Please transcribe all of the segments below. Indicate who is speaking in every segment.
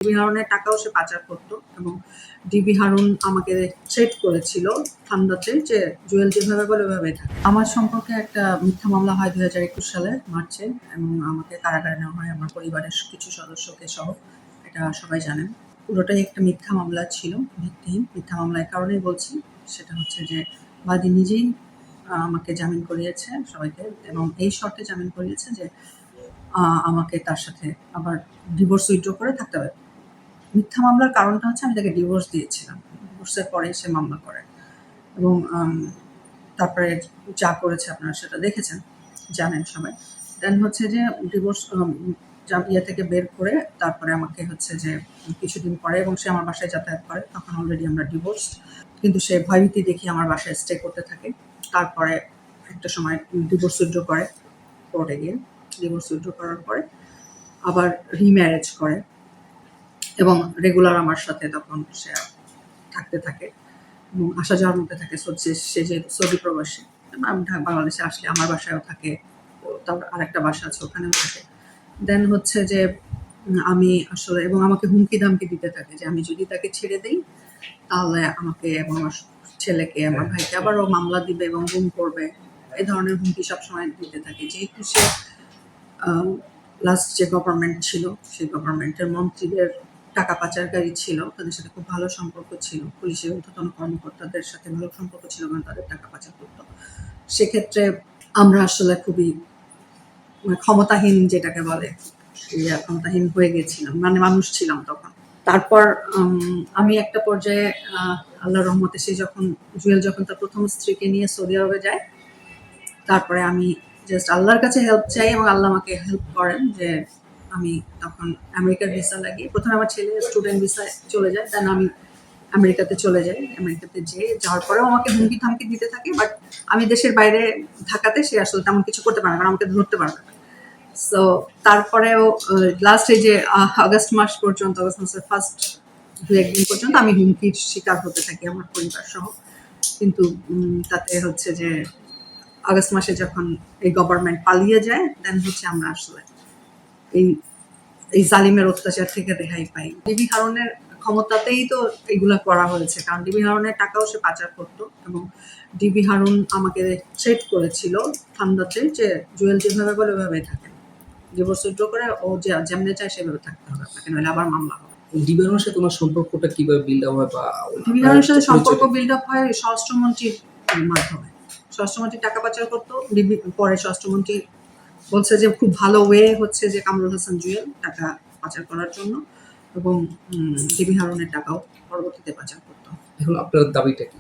Speaker 1: DB হারুনের টাকাও সে পাচার করতো এবং ডিবি হারুন আমাকে থ্রেট করেছিল ঠান্ডাতে যে জুয়েল যেভাবে বলে ওইভাবে থাকে। আমার সম্পর্কে একটা মিথ্যা মামলা হয় 2021 সালে মার্চে এবং আমাকে কারাগারে নেওয়া হয় আমার পরিবারের কিছু সদস্যকে সহ। এটা সবাই জানেন। পুরোটাই একটা মিথ্যা মামলা ছিল, ভিত্তিহীন মিথ্যা মামলা। এই কারণেই বলছি, সেটা হচ্ছে যে বাদী নিজেই আমাকে জামিন করিয়েছে সবাইকে এবং এই শর্তে জামিন করিয়েছে যে আমাকে তার সাথে আবার ডিভোর্স উইথড্র করে থাকতে হবে। মিথ্যা মামলার কারণটা হচ্ছে আমি তাকে ডিভোর্স দিয়েছিলাম। ডিভোর্সের পরে সে মামলা করে এবং তারপরে যা করেছে আপনারা সেটা দেখেছেন, জানেন সবাই। দেন হচ্ছে যে ডিভোর্স ইয়ে থেকে বের করে তারপরে আমাকে হচ্ছে যে কিছুদিন পরে এবং সে আমার বাসায় যাতায়াত করে, তখন অলরেডি আমরা ডিভোর্স। কিন্তু সে ভয়ভীতি দেখিয়ে আমার বাসায় স্টে করতে থাকে। তারপরে একটা সময় ডিভোর্স উইথড্র করে কোর্টে গিয়ে। ডিভোর্স উইথড্র করার পরে আবার রিম্যারেজ করে এবং রেগুলার আমার সাথে তখন সে থাকতে থাকে এবং আসা যাওয়ার মধ্যে থাকে। সে যেহেতু সৌদি প্রবাসী, বাংলাদেশে আসলে আমার বাসায়ও থাকে, তার আরেকটা বাসা আছে ওখানেও থাকে। দেন হচ্ছে যে আমি আসলে এবং আমাকে হুমকি ধামকি দিতে থাকে যে আমি যদি তাকে ছেড়ে দিই তাহলে আমাকে এবং আমার ছেলেকে আমার ভাইকে আবারও মামলা দিবে এবং গুম করবে, এই ধরনের হুমকি সবসময় দিতে থাকে। যেহেতু সে লাস্ট যে গভর্নমেন্ট ছিল সেই গভর্নমেন্টের মন্ত্রীদের টাকা পাচারকারী ছিল, তাদের সাথে খুব ভালো সম্পর্ক ছিল, পুলিশের ঊর্ধ্বতন কর্মকর্তাদের সাথে ভালো সম্পর্ক ছিল কারণ তাদের টাকা পাচার করতো। সেক্ষেত্রে আমরা আসলে খুবই ক্ষমতাহীন, যেটাকে বলে ক্ষমতাহীন হয়ে গেছিলাম, মানে মানুষ ছিলাম তখন। তারপর আমি একটা পর্যায়ে আল্লাহর রহমতে সে যখন জুয়েল যখন তার প্রথম স্ত্রীকে নিয়ে সৌদি আরবে যায়, তারপরে আমি জাস্ট আল্লাহর কাছে হেল্প চাই এবং আল্লাহ আমাকে হেল্প করেন যে আমি তখন আমেরিকার ভিসা লাগিয়ে, প্রথমে আমার ছেলে স্টুডেন্ট ভিসায় চলে যায়, দেন আমি আমেরিকাতে চলে যাই। আমেরিকাতে যাওয়ার পরেও আমাকে হুমকি থামকি দিতে থাকে, বাট আমি দেশের বাইরে থাকাতে সে আসলে তেমন কিছু করতে পারে না কারণ আমাকে ধরতে পারবে না। সো তারপরেও লাস্ট এই যে আগস্ট মাস পর্যন্ত, আগস্ট মাসের ফার্স্ট 2-1 দিন পর্যন্ত আমি হুমকির শিকার হতে থাকি আমার পরিবার সহ। কিন্তু তাতে হচ্ছে যে আগস্ট মাসে যখন এই গভর্নমেন্ট পালিয়ে যায়, দেন হচ্ছে আমরা আসলে এই জালিমের অত্যাচার থেকে রেহাই পাই। ডিবি হারুনের ক্ষমতাতেই তো এগুলো করা হয়েছে, কারণ ডিবি হারুনের টাকাও সে পাচার করতো এবং ডিবি হারুন আমাকে থ্রেট করেছিল ঠান্ডাতে যে জুয়েল যেভাবে বলে ওইভাবেই থাকে, ডিভোর্স উইথড্র করে ও যেমনি চায় সেভাবে থাকতে হবে আপনাকে, নইলে আবার মামলা হবে।
Speaker 2: ডিবি হারুনের সাথে তোমার সম্পর্কটা কিভাবে বিল্ড আপ হয়? বা
Speaker 1: ডিবি হারুনের সাথে সম্পর্ক বিল্ড আপ হয় স্বরাষ্ট্রমন্ত্রীর মাধ্যমে। স্বরাষ্ট্রমন্ত্রী টাকা পাচার করতো, ডিবি পরে স্বরাষ্ট্রমন্ত্রী বলছে যে খুব ভালো ওয়ে হচ্ছে যে কামরুল হাসান জুয়েল টাকা পাচার করার জন্য, এবং ডিবি হারুনের টাকাও পরবর্তীতে পাচার করতো।
Speaker 2: এখন আপনার দাবিটা কি?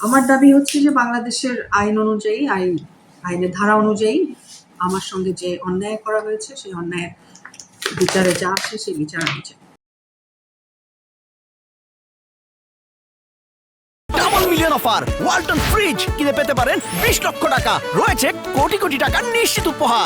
Speaker 1: আমার দাবি হচ্ছে যে বাংলাদেশের আইন অনুযায়ী, আইনের ধারা অনুযায়ী আমার সঙ্গে যে অন্যায় করা হয়েছে সেই অন্যায়ের বিচারে যা আসে সেই বিচার আমি চাই।
Speaker 3: Double million offer Walton fridge কিনে পেতে পারেন 20 লক্ষ টাকা, রয়েছে কোটি কোটি টাকার নিশ্চিত উপহার।